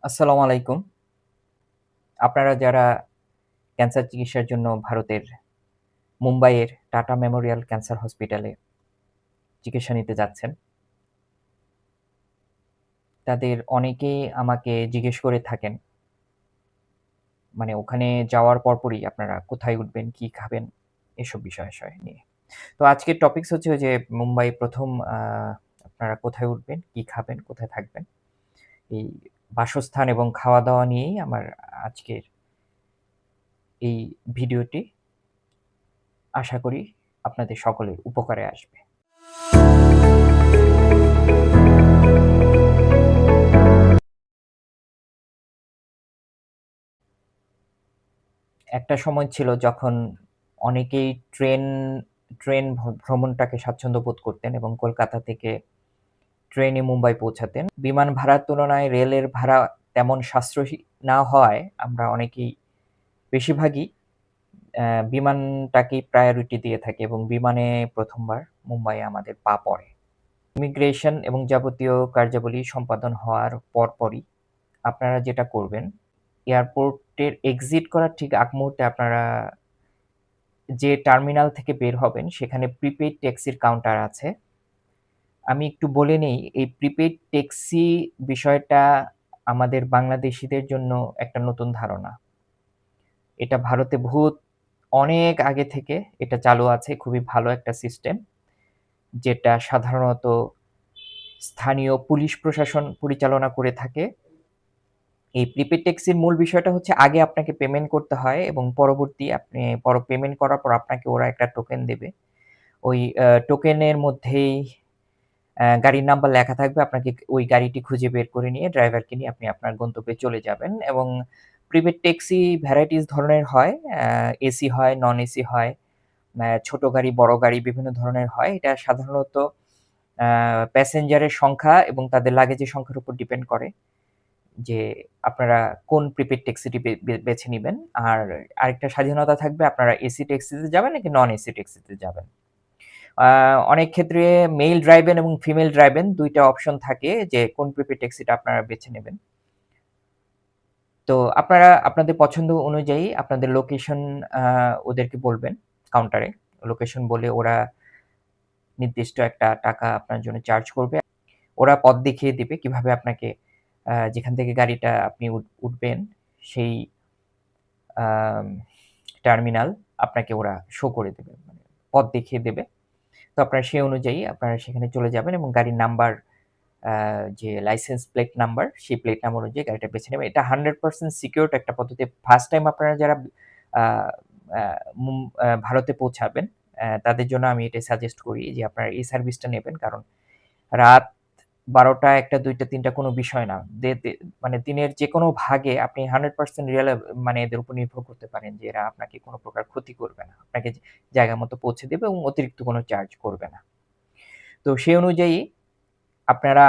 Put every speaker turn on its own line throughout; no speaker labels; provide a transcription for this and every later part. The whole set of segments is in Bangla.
আসসালামু আলাইকুম। আপনারা যারা ক্যান্সার চিকিৎসার জন্য ভারতের মুম্বাইয়ের টাটা মেমোরিয়াল ক্যান্সার হসপিটালে চিকিৎসা নিতে যাচ্ছেন, তাদের অনেকেই আমাকে জিজ্ঞেস করে থাকেন, মানে ওখানে যাওয়ার পরপরই আপনারা কোথায় উঠবেন, কি খাবেন? এসব বিষয়-আশয় নিয়ে। তো আজকের টপিকস হচ্ছে ওই যে মুম্বাই ১ম আপনারা কোথায় উঠবেন, কি খাবেন, কোথায় থাকবেন? এই বাসস্থান এবং খাওয়া-দাওয়া নিয়েই আমার আজকের এই ভিডিওটি। আশা করি আপনাদের সকলের উপকারে আসবে। একটা সময় ছিল যখন অনেকেই ট্রেন ভ্রমণটাকে স্বাচ্ছন্দ্য বোধ করতেন এবং কলকাতা থেকে ট্রেনে মুম্বাই পৌঁছাতেন। বিমান ভাড়ার তুলনায় রেলের ভাড়া তেমন সাশ্রয়ী না হওয়ায় আমরা অনেকেই বেশিরভাগই অ্যা বিমানটাকেই প্রায়োরিটি দিয়ে থাকি এবং বিমানে ১ম বার মুম্বাইয়ে আমাদের পা পড়ে। ইমিগ্রেশন এবং যাবতীয় কার্যাবলী সম্পাদন হওয়ার পরপরই আপনারা যেটা করবেন, এয়ারপোর্টের এক্সিট করার ঠিক আগ মুহূর্তে আপনারা যে টার্মিনাল থেকে বের হবেন সেখানে প্রিপেইড ট্যাক্সির কাউন্টার আছে। আমি একটু বলে নেই এই প্রিপেইড ট্যাক্সি বিষয়টা আমাদের বাংলাদেশীদের জন্য একটা নতুন ধারণা। এটা ভারতে অনেক আগে থেকে এটা চালু আছে। খুবই ভালো একটা সিস্টেম। যেটা সাধারণত স্থানীয় পুলিশ প্রশাসন পরিচালনা করে থাকে। এই প্রিপেইড ট্যাক্সির মূল বিষয়টা হচ্ছে আগে আপনাকে পেমেন্ট করতে হয় এবং পরবর্তী আপনি পেমেন্ট করার পর আপনাকে ওরা একটা টোকেন দেবে। ওই টোকেনের মধ্যেই গাড়ির নাম্বার লেখা থাকবে। আপনাকে ওই গাড়িটি খুঁজে বের করে নিয়ে ড্রাইভারকে নিয়ে আপনি আপনার গন্তব্যে চলে যাবেন এবং প্রিপেইড ট্যাক্সি ভ্যারাইটিস ধরনের হয়। এসি হয়, নন এসি হয়, ছোট গাড়ি, বড় গাড়ি বিভিন্ন ধরনের হয়। এটা সাধারণত আ প্যাসেঞ্জারের সংখ্যা এবং তাদের লাগেজের সংখ্যার উপর ডিপেন্ড করে যে আপনারা কোন প্রিপেইড ট্যাক্সিটি বেছে নিবেন। আর আরেকটা স্বাধীনতা থাকবে আপনারা এসি ট্যাক্সিতে যাবেন নাকি নন এসি ট্যাক্সিতে যাবেন। আ অনেক ক্ষেত্রে মেইল ড্রাইভেন এবং ফিমেল ড্রাইভেন ২ টা অপশন থাকে যে কোন প্রিপেইড ট্যাক্সিটা আপনারা বেছে নেবেন। তো আপনারা আপনাদের পছন্দ অনুযায়ী আপনাদের লোকেশন আ ওদেরকে বলবেন কাউন্টারে। লোকেশন বলে ওরা নির্দিষ্ট একটা টাকা আপনার জন্য চার্জ করবে। ওরা পথ দেখিয়ে দিবে কিভাবে আপনাকে যেখান থেকে গাড়িটা আপনি উঠবেন সেই আম টার্মিনাল আপনাকে ওরা শো করে দেবে। মানে পথ দেখিয়ে দেবে। তো আপনারা সেই অনুযায়ী আপনারা সেখানে চলে যাবেন এবং গাড়ির নাম্বার আ যে লাইসেন্স প্লেট নাম্বার, সেই প্লেট নাম্বার অনুযায়ী গাড়িটা বেছে নেবেন। এটা 100% সিকিউরড একটা পদ্ধতি। ফার্স্ট টাইম আপনারা যারা আ আ ভারতে পৌঁছাবেন, তাদের জন্য আমি এটাই সাজেস্ট করি যে আপনারা এই সার্ভিসটা নেবেন। কারণ রাত ১২টা, ১টা, ২টা, ৩টা কোনো বিষয় না। দে দে মানে দিনের যেকোনো ভাগে আপনি 100% মানে এদের উপর নির্ভর করতে পারেন যে এরা আপনাকে কোনো প্রকার ক্ষতি করবে না। আপনাকে জায়গা মতো পৌঁছে দেবে এবং অতিরিক্ত কোনো চার্জ করবে না। তো সেই অনুযায়ী আপনারা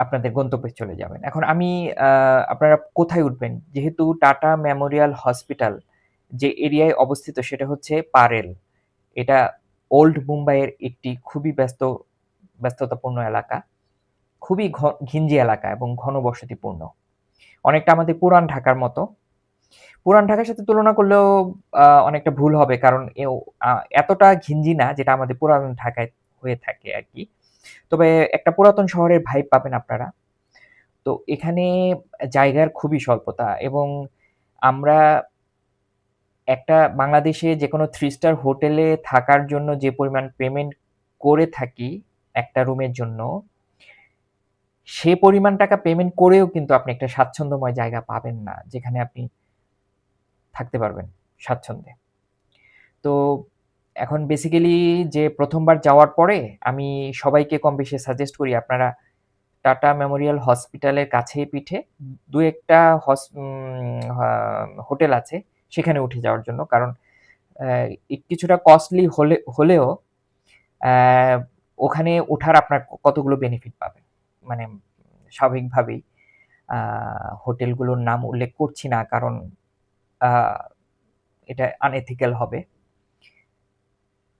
আপনাদের গন্তব্যে চলে যাবেন। এখন আমি আ আপনারা কোথায় উঠবেন? যেহেতু টাটা মেমোরিয়াল হসপিটাল যে এরিয়ায় অবস্থিত সেটা হচ্ছে পারেল। এটা ওল্ড মুম্বাইয়ের একটি খুবই ব্যস্ততাপূর্ণ এলাকা। খুবই ঘিঞ্জি এলাকা এবং ঘনবসতিপূর্ণ। অনেকটা আমাদের পুরান ঢাকার মতো। পুরান ঢাকার সাথে তুলনা করলেও অনেকটা ভুল হবে। কারণ আ এতটা ঘিঞ্জি না যেটা আমাদের পুরান ঢাকায় হয়ে থাকে আরকি। তবে একটা পুরাতন শহরের ভাইব পাবেন আপনারা। তো এখানে জায়গার খুবই স্বল্পতা এবং আমরা একটা বাংলাদেশে যেকোনো 3 স্টার হোটেলে থাকার জন্য যে পরিমাণ পেমেন্ট করে থাকি একটা রুমের জন্য, সে পরিমাণ টাকা পেমেন্ট করেও কিন্তু আপনি একটা স্বাচ্ছন্দ্যময় জায়গা পাবেন না। যেখানে আপনি থাকতে পারবেন স্বাচ্ছন্দ্যে। তো এখন বেসিক্যালি যে ১ম বার যাওয়ার পরে আমি সবাইকে কমবেশি সাজেস্ট করি আপনারা টাটা মেমোরিয়াল হসপিটালের কাছেই পিঠে ২-১ টা হোটেল আছে সেখানে উঠে যাওয়ার জন্য। কারণ অ্যা কিছুটা কস্টলি হলেও অ্যা ওখানে ওঠার আপনার কতগুলো বেনিফিট পাবেন। মানে স্বাভাবিকভাবেই আ হোটেলগুলোর নাম উল্লেখ করছি না কারণ আ এটা আনএথিক্যাল হবে।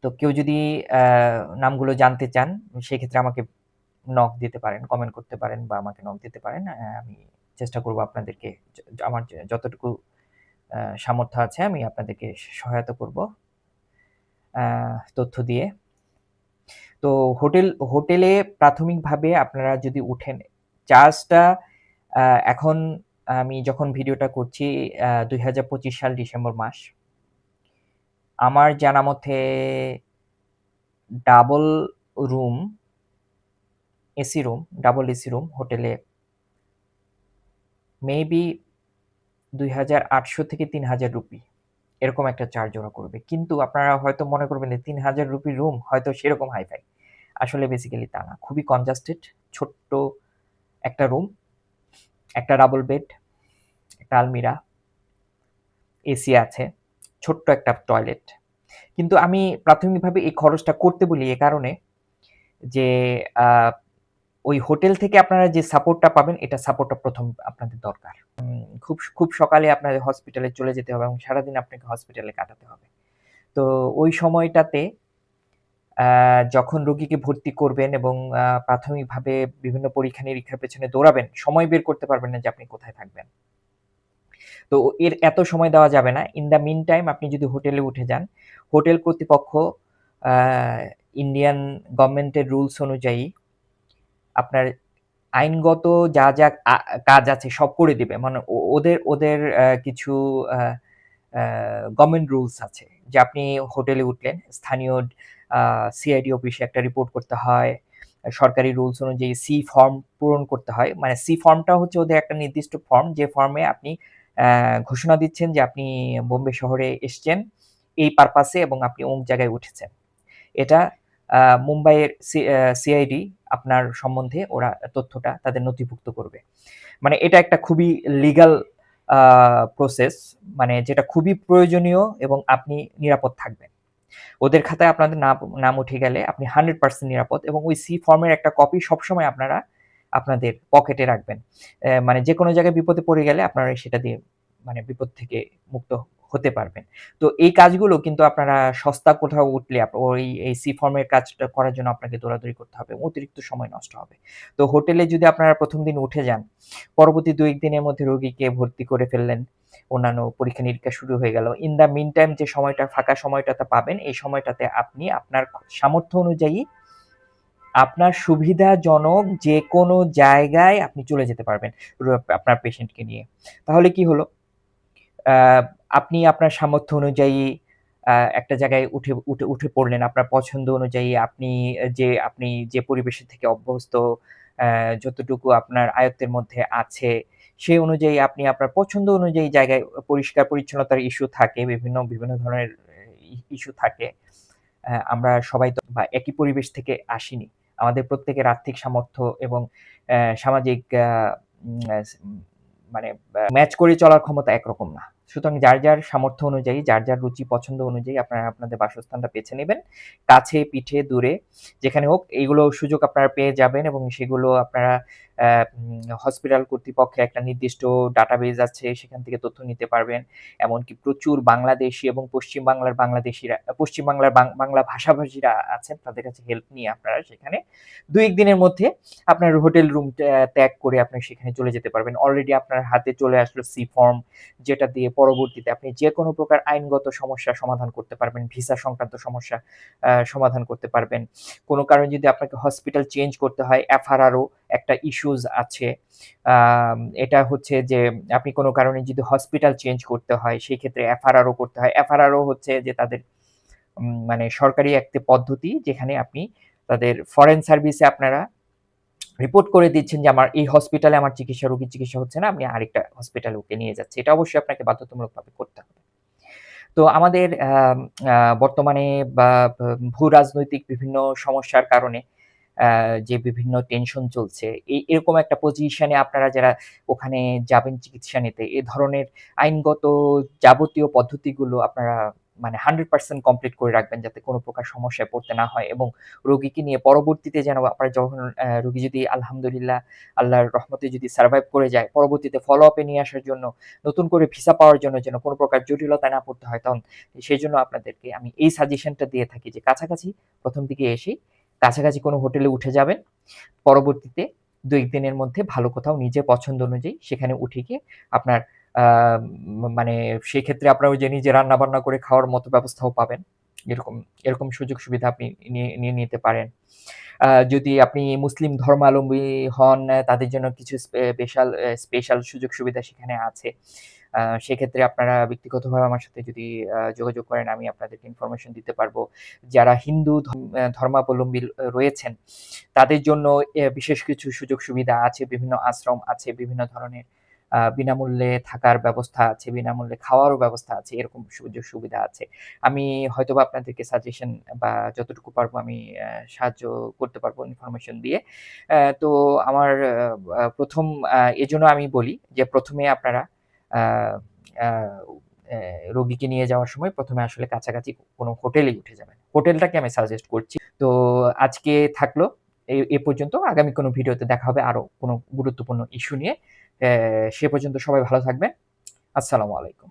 তো কেউ যদি অ্যা নামগুলো জানতে চান সেক্ষেত্রে আমাকে নক দিতে পারেন, কমেন্ট করতে পারেন বা আমাকে নক দিতে পারেন। আমি চেষ্টা করব আপনাদেরকে আমার যতটুকু সামর্থ্য আছে আমি আপনাদেরকে সহায়তা করব তথ্য দিয়ে। তো হোটেলে প্রাথমিকভাবে আপনারা যদি উঠেন, চার্জটা এখন আমি যখন ভিডিওটা করছি ২০২৫ সাল ডিসেম্বর মাস। আমার জানা মতে double room, double AC room হোটেলে মেবি ৳২,৮০০ থেকে ৳৩,০০০ এরকম একটা চার্জ ওরা করবে। কিন্তু আপনারা হয়তো মনে করবেন যে ৳৩,০০০ রুম হয়তো সেরকম হাই-ফাই। আসলে বেসিক্যালি তা না। খুবই কনজাস্টেড, ছোট্ট একটা রুম, একটা ডাবল বেড, একটা আলমিরা, এসি আছে, ছোট্ট একটা টয়লেট। কিন্তু আমি প্রাথমিকভাবে এই খরচটা করতে বলি এ কারণে যে আ ওই হোটেল থেকে আপনারা যে সাপোর্টটা পাবেন, এটা সাপোর্টটা ১ম আপনাদের দরকার। খুব সকালে আপনাদের হসপিটালে চলে যেতে হবে এবং সারাদিন আপনাকে হসপিটালে কাটাতে হবে। তো ওই সময়টাতে যখন রোগীকে ভর্তি করবেন এবং প্রাথমিকভাবে বিভিন্ন পরীক্ষা-নিরীক্ষার পেছনে দৌড়াবেন, সময় বের করতে পারবেন না যে আপনি কোথায় থাকবেন। তো এর এত সময় দেওয়া যাবে না। ইন দ্য মিন টাইম আপনি যদি হোটেলে উঠে যান, হোটেল কর্তৃপক্ষ আ ইন্ডিয়ান গভর্নমেন্টের রুলস অনুযায়ী আপনার আইনগত যা কাজ আছে সব করে দিবে। মানে ওদের কিছু আ আ গভর্নমেন্ট রুলস আছে যে আপনি হোটেলে উঠলেন, স্থানীয় আ সিআইডি অফিসে একটা রিপোর্ট করতে হয়। সরকারি রুলস অনুযায়ী সি ফর্ম পূরণ করতে হয়। মানে সি ফর্মটা হচ্ছে ওদের একটা নির্দিষ্ট ফর্ম, যে ফর্মে আপনি ঘোষণা দিচ্ছেন যে আপনি বোম্বে শহরে এসছেন এই পারপাসে এবং আপনি অমুক জায়গায় উঠেছেন। এটা আ মুম্বাইয়ের সিআইডি আপনার সম্বন্ধে ওরা তথ্যটা তাদের নথিভুক্ত করবে। মানে এটা একটা খুবই লিগ্যাল আ প্রসেস, মানে যেটা খুবই প্রয়োজনীয় এবং আপনি নিরাপদ থাকবেন। ওদের খাতায় আপনাদের নাম উঠে গেলে আপনি 100% নিরাপদ এবং ওই সি ফর্মের একটা কপি সবসময় আপনারা আপনাদের পকেটে রাখবেন। মানে যেকোনো জায়গায় বিপদে পড়ে গেলে আপনারা সেটা দিয়ে মানে বিপদ থেকে মুক্ত হতে পারবেন। তো এই কাজগুলো কিন্তু আপনারা সস্তা কোথাও উঠলে এই সি ফর্মের কাজটা করার জন্য আপনাকে দৌড়াদৌড়ি করতে হবে। অতিরিক্ত সময় নষ্ট হবে। তো হোটেলে যদি আপনারা ১ম দিন উঠে যান, পরবর্তী ২-১ দিনের মধ্যে রোগীকে ভর্তি করে ফেললেন। অন্যান্য পরীক্ষা-নিরীক্ষা শুরু হয়ে গেল। ইন দ্য মিন টাইম যে সময়টা ফাঁকা সময়টাতে পাবেন, এই সময়টাতে আপনি আপনার সামর্থ্য অনুযায়ী আপনার সুবিধাজনক যেকোনো জায়গায় আপনি চলে যেতে পারবেন আপনার পেশেন্টকে নিয়ে। তাহলে কি হলো? আ আপনি আপনার সামর্থ্য অনুযায়ী একটা জায়গায় উঠে পড়লেন। আপনার পছন্দ অনুযায়ী আপনি যে পরিবেশের থেকে অভ্যস্ত, যতটুকু আপনার আয়ত্তের মধ্যে আছে, সেই অনুযায়ী আপনি আপনার পছন্দ অনুযায়ী জায়গায় পরিষ্কার-পরিচ্ছন্নতার ইস্যু থাকে, বিভিন্ন ধরনের ইস্যু থাকে। আমরা সবাই তো একই পরিবেশ থেকে আসিনি। আমাদের প্রত্যেকের আর্থিক সামর্থ্য এবং সামাজিক আ উম আ মানে ম্যাচ করে চলার ক্ষমতা একরকম না। সুতরাং যার সামর্থ্য অনুযায়ী, যার রুচি পছন্দ অনুযায়ী আপনারা আপনাদের বাসস্থানটা বেছে নিবেন। কাছে, পিঠে, দূরে যেখানে হোক এইগুলো সুযোগ আপনারা পেয়ে যাবেন এবং সেগুলো আপনারা হসপিটাল কর্তৃপক্ষের একটা নির্দিষ্ট ডাটাবেজ আছে, সেখান থেকে তথ্য নিতে পারবেন। এমনকি প্রচুর বাংলাদেশী এবং পশ্চিম বাংলার বাংলা ভাষাভাষীরা আছেন, তাদের কাছে হেল্প নিয়ে আপনারা সেখানে ২-১ দিনের মধ্যে আপনার হোটেল রুম ত্যাগ করে আপনি সেখানে চলে যেতে পারবেন। অলরেডি আপনার হাতে চলে আসলো সি ফর্ম, যেটা দিয়ে পরবর্তীতে আপনি যেকোনো প্রকার আইনগত সমস্যার সমাধান করতে পারবেন। ভিসা সংক্রান্ত সমস্যা সমাধান করতে পারবেন। কোনো কারণে যদি আপনাকে হসপিটাল চেঞ্জ করতে হয়, এফআরআরও একটা ইস্যুস আছে। এটা হচ্ছে যে আপনি কোনো কারণে যদি হসপিটাল চেঞ্জ করতে হয়, সেই ক্ষেত্রে এফআরআরও করতে হয়। এফআরআরও হচ্ছে যে তাদের মানে সরকারি একটি পদ্ধতি, যেখানে আপনি তাদের ফরেন সার্ভিসে আপনারা রিপোর্ট করে দিচ্ছেন যে আমার এই হসপিটালে আমার রোগীর চিকিৎসা হচ্ছে না, আমি আরেকটা হসপিটালে ওকে নিয়ে যাচ্ছি। এটা অবশ্যই আপনাকে বাধ্যতামূলকভাবে করতে হবে। তো আমাদের বর্তমানে বা ভূ-রাজনৈতিক বিভিন্ন সমস্যার কারণে যে বিভিন্ন টেনশন চলছে, এরকম একটা পজিশনে আপনারা যারা ওখানে যাবেন চিকিৎসা নিতে, এ ধরনের আইনগত যাবতীয় পদ্ধতিগুলো আপনারা মানে 100% কমপ্লিট করে রাখবেন, যাতে কোনো প্রকার সমস্যায় পড়তে না হয় এবং রোগীকে নিয়ে পরবর্তীতে যেন আপনারা যখন রোগী যদি আলহামদুলিল্লাহ আল্লাহর রহমতে যদি সারভাইভ করে যায়, পরবর্তীতে ফলো আপ এ নিয়ে আসার জন্য, নতুন করে ভিসা পাওয়ার জন্য যেন কোনো প্রকার জটিলতায় না পড়তে হয়, তখন সেজন্য আপনাদেরকে আমি এই সাজেশনটা দিয়ে থাকি যে কাছাকাছি ১ম দিকে এসেই কাছাকাছি কোনো হোটেলে উঠে যাবেন। পরবর্তীতে ২-১ দিনের মধ্যে ভালো কোথাও নিজের পছন্দ অনুযায়ী সেখানে উঠে গিয়ে আপনার আ মানে সেক্ষেত্রে আপনারা ওই যে নিজে রান্না-বান্না করে খাওয়ার মতো ব্যবস্থাও পাবেন। এরকম এরকম সুযোগ সুবিধা আপনি নিয়ে নিতে পারেন। যদি আপনি মুসলিম ধর্মাবলম্বী হন, তাদের জন্য কিছু স্পেশাল সুযোগ সুবিধা সেখানে আছে। সেক্ষেত্রে আপনারা ব্যক্তিগতভাবে আমার সাথে যদি যোগাযোগ করেন, আমি আপনাদেরকে ইনফরমেশন দিতে পারবো। যারা হিন্দু ধর্মাবলম্বী রয়েছেন, তাদের জন্য বিশেষ কিছু সুযোগ সুবিধা আছে, বিভিন্ন আশ্রম আছে, বিভিন্ন ধরনের বিনামূল্যে থাকার ব্যবস্থা আছে, বিনামূল্যে খাওয়ারও ব্যবস্থা আছে, এরকম সুযোগ সুবিধা আছে। আমি হয়তোবা আপনাদেরকে সাজেশন বা যতটুকু পারবো আমি সাহায্য করতে পারবো ইনফরমেশন দিয়ে। তো আমার ১ম এজন্য আমি বলি যে ১ম এ আপনারা আ আ অ্যা রোগীকে নিয়ে যাওয়ার সময় ১ম এ আসলে কাছাকাছি কোনো হোটেলেই উঠে যাবেন। হোটেলটাকে আমি সাজেস্ট করছি। তো আজকে থাকলো এ পর্যন্ত। আগামী কোনো ভিডিওতে দেখা হবে আরো কোনো গুরুত্বপূর্ণ ইস্যু নিয়ে। সে পর্যন্ত সবাই ভালো থাকবেন। আসসালামু আলাইকুম।